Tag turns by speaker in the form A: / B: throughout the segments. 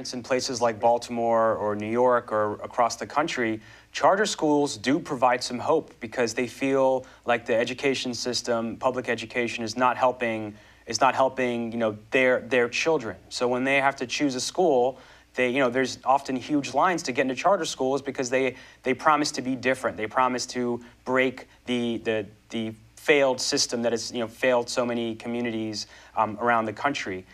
A: parents in places like Baltimore or New York or across the country, charter schools do provide some hope because they feel like the education system, public education, is not helping their children. So when they have to choose a school, there's often huge lines to get into charter schools because they promise to be different. They promise to break the failed system that has failed so many communities around the country.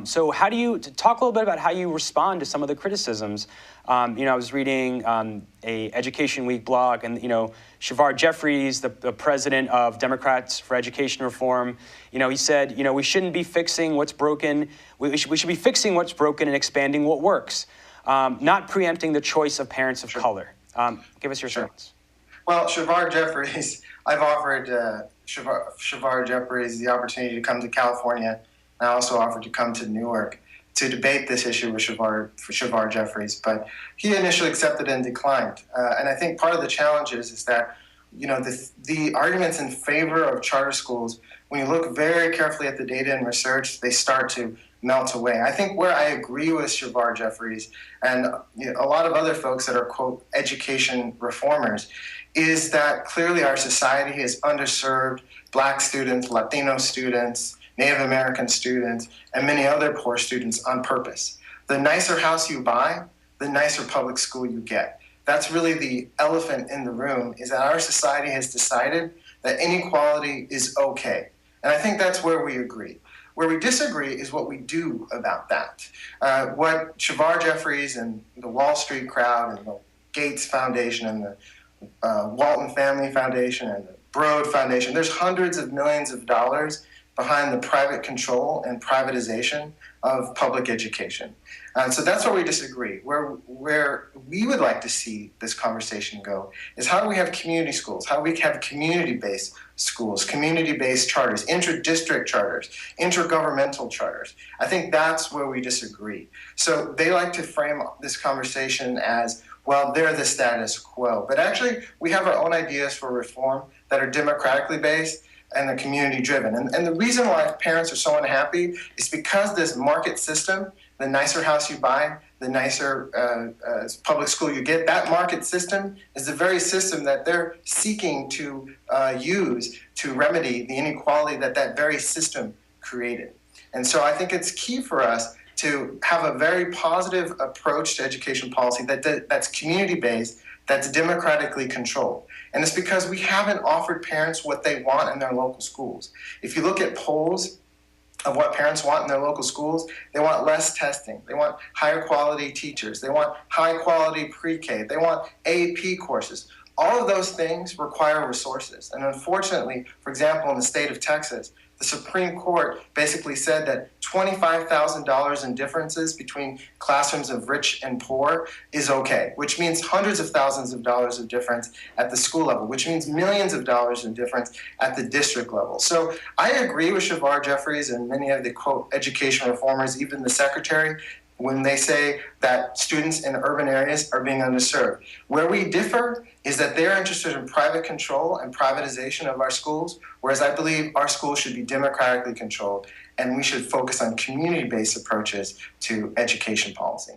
A: So how do you talk a little bit about how you respond to some of the criticisms? I was reading a Education Week blog, and Shavar Jeffries, the president of Democrats for Education Reform, he said, we shouldn't be fixing what's broken. We should be fixing what's broken and expanding what works, not preempting the choice of parents of color. Give us your thoughts.
B: Well, Shavar Jeffries, I've offered Shavar Jeffries the opportunity to come to California. I also offered to come to Newark to debate this issue with Shavar Jeffries, but he initially accepted and declined. And I think part of the challenge is that, the arguments in favor of charter schools, when you look very carefully at the data and research, they start to melt away. I think where I agree with Shavar Jeffries and a lot of other folks that are, quote, education reformers, is that clearly our society has underserved Black students, Latino students, Native American students, and many other poor students on purpose. The nicer house you buy, the nicer public school you get. That's really the elephant in the room, is that our society has decided that inequality is okay. And I think that's where we agree. Where we disagree is what we do about that. What Shavar Jeffries and the Wall Street crowd and the Gates Foundation and the Walton Family Foundation and the Broad Foundation, there's hundreds of millions of dollars behind the private control and privatization of public education. So that's where we disagree. Where we would like to see this conversation go is how do we have community schools? How do we have community-based schools, community-based charters, inter-district charters, intergovernmental charters? I think that's where we disagree. So they like to frame this conversation as, well, they're the status quo. But actually, we have our own ideas for reform that are democratically based and the community driven. And the reason why parents are so unhappy is because this market system, the nicer house you buy, the nicer public school you get, that market system is the very system that they're seeking to use to remedy the inequality that very system created. And so I think it's key for us to have a very positive approach to education policy that's community-based, that's democratically controlled. And it's because we haven't offered parents what they want in their local schools. If you look at polls of what parents want in their local schools, they want less testing. They want higher quality teachers. They want high quality pre-K. They want AP courses. All of those things require resources. And unfortunately, for example, in the state of Texas, the Supreme Court basically said that $25,000 in differences between classrooms of rich and poor is okay, which means hundreds of thousands of dollars of difference at the school level, which means millions of dollars in difference at the district level. So I agree with Shavar Jeffries and many of the, quote, education reformers, even the secretary, when they say that students in urban areas are being underserved. Where we differ is that they're interested in private control and privatization of our schools, whereas I believe our schools should be democratically controlled and we should focus on community-based approaches to education policy.